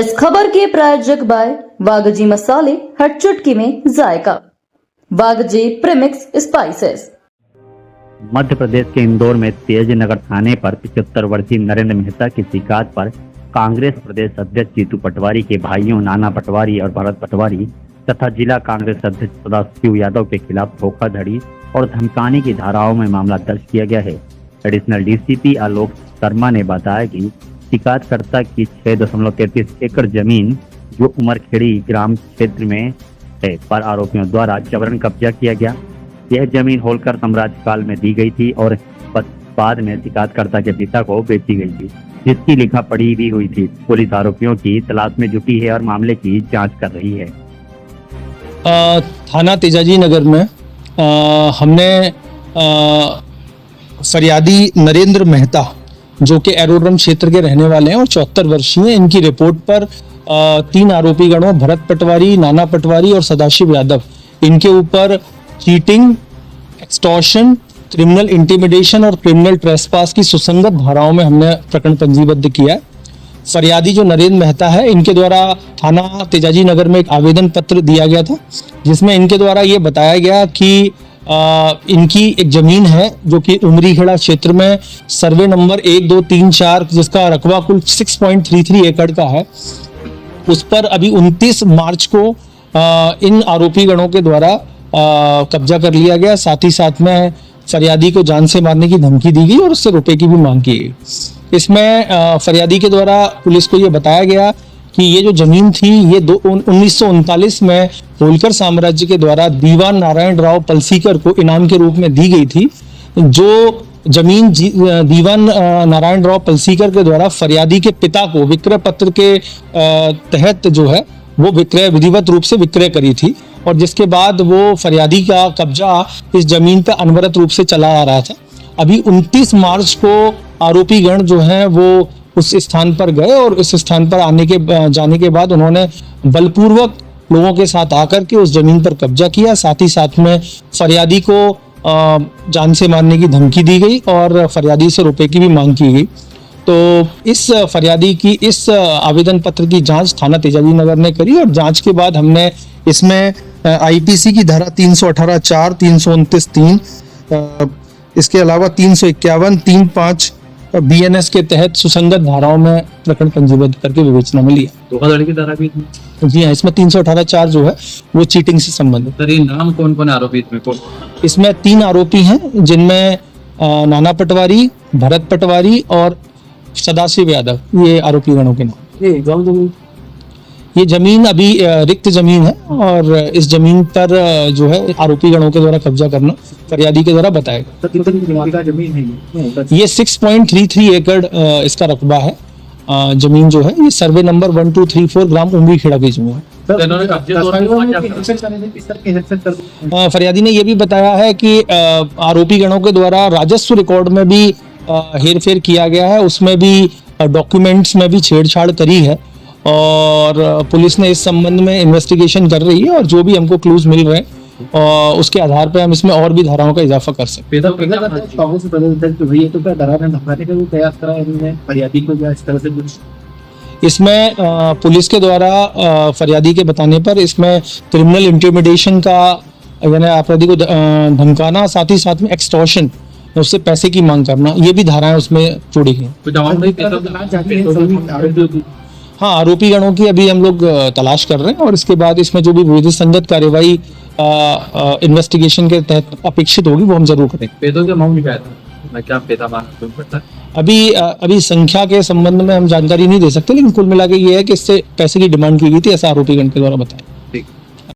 इस खबर के प्रायोजक बाय वागजी मसाले, हर चुटकी में जायका। वागजी प्रीमिक्स स्पाइसेस। मध्य प्रदेश के इंदौर में तेज नगर थाने पर 75 वर्षीय नरेंद्र मेहता की शिकायत पर कांग्रेस प्रदेश अध्यक्ष जीतू पटवारी के भाइयों नाना पटवारी और भरत पटवारी तथा जिला कांग्रेस अध्यक्ष सदाशिव यादव के खिलाफ धोखाधड़ी और धमकाने की धाराओं में मामला दर्ज किया गया है। एडिशनल डीसीपी आलोक शर्मा ने बताया कि शिकायतकर्ता की 6.33 एकड़ जमीन जो उमरखेड़ी ग्राम क्षेत्र में है पर आरोपियों द्वारा जबरन कब्जा किया गया। यह जमीन होलकर साम्राज्य काल में दी गई थी और बाद में शिकायतकर्ता के पिता को बेची गई थी, जिसकी लिखा पढ़ी भी हुई थी। पुलिस आरोपियों की तलाश में जुटी है और मामले की जांच कर रही है। थाना तेजाजी नगर में हमने फरियादी नरेंद्र मेहता जो कि एरोड्रम क्षेत्र के रहने वाले हैं और 74 वर्षीय हैं, इनकी रिपोर्ट पर 3 आरोपी गणों भरत पटवारी, नाना पटवारी और सदाशिव यादव, इनके ऊपर चीटिंग, एक्सटॉर्शन, क्रिमिनल इंटिमिडेशन और क्रिमिनल ट्रेसपास की सुसंगत धाराओं में हमने प्रकरण पंजीबद्ध किया है। फरियादी जो नरेंद्र मेहता है, इनके द्वारा थाना तेजाजी नगर में एक आवेदन पत्र दिया गया था, जिसमें इनके द्वारा ये बताया गया कि इनकी एक जमीन है जो कि उमरीखेड़ा क्षेत्र में सर्वे नंबर 1, 2, 3, 4 जिसका रकबा कुल 6.33 एकड़ का है। उस पर अभी 29 मार्च को इन आरोपी गणों के द्वारा कब्जा कर लिया गया। साथ ही साथ में फरियादी को जान से मारने की धमकी दी गई और उससे रुपए की भी मांग की गई। इसमें फरियादी के द्वारा पुलिस को ये बताया गया कि ये जो जमीन थी ये 1939 में होलकर साम्राज्य के द्वारा दीवान नारायण राव पलसीकर को इनाम के रूप में दी गई थी। जो जमीन दीवान नारायण राव पलसीकर के द्वारा फरियादी के पिता को विक्रय पत्र के तहत जो है वो विक्रय विधिवत रूप से विक्रय करी थी और जिसके बाद वो फरियादी का कब्जा इस जमीन पर अनवरत रूप से चला आ रहा था। अभी 29 मार्च को आरोपी गण जो हैं वो उस स्थान पर गए और उस स्थान पर जाने के बाद उन्होंने बलपूर्वक लोगों के साथ आकर के उस जमीन पर कब्जा किया। साथ ही साथ में फरियादी को जान से मारने की धमकी दी गई और फरियादी से रुपए की भी मांग की गई। तो इस फरियादी की इस आवेदन पत्र की जांच थाना तेजाजी नगर ने करी और जांच के बाद हमने इसमें आईपीसी की धारा 318(4), 329(3), इसके अलावा 351, 3(5) बीएनएस के तहत सुसंगत धाराओं में प्रकरण पंजीबद्ध करके विवेचना में लिया। धोखाधड़ी की धारा भी जी हाँ, इसमें 318(4) जो है वो चीटिंग से संबंधित। सर, ये नाम कौन कौन आरोपी इसमें 3 आरोपी हैं, जिनमें नाना पटवारी, भरत पटवारी और सदाशिव यादव, ये आरोपी गणों के नाम। ये जमीन अभी रिक्त जमीन है और इस जमीन पर जो है आरोपी गणों के द्वारा कब्जा करना फरियादी के द्वारा बताया गया। ये 6.33 एकड़ इसका रकबा है। जमीन जो है ये सर्वे नंबर 1, 2, 3, 4 ग्राम उमरीखेड़ा की जमीन है। फरियादी ने यह भी बताया है कि आरोपी गणों के द्वारा राजस्व रिकॉर्ड में भी हेरफेर किया गया है, उसमें भी डॉक्यूमेंट्स में भी छेड़छाड़ करी है और पुलिस ने इस संबंध में इन्वेस्टिगेशन कर रही है और जो भी हमको क्लूज मिल रहे हैं और उसके आधार पर हम इसमें और भी धाराओं का इजाफा कर सकते हैं। इसमें पुलिस के द्वारा फरियादी के बताने पर इसमें क्रिमिनल इंटिमिडेशन का यानी अपराधी को धमकाना, साथ ही साथ में एक्सटॉर्शन, उससे पैसे की मांग करना, ये भी धाराएं उसमें जुड़ी हैं। हाँ, आरोपी गणों की अभी हम लोग तलाश कर रहे हैं और इसके बाद इसमें जो भी विधि संगत कार्यवाही इन्वेस्टिगेशन के तहत अपेक्षित होगी वो हम जरूर करेंगे। अभी संख्या के संबंध में हम जानकारी नहीं दे सकते, लेकिन कुल मिला के ये है कि इससे पैसे की डिमांड की गई थी, ऐसा आरोपी गण के द्वारा बताया।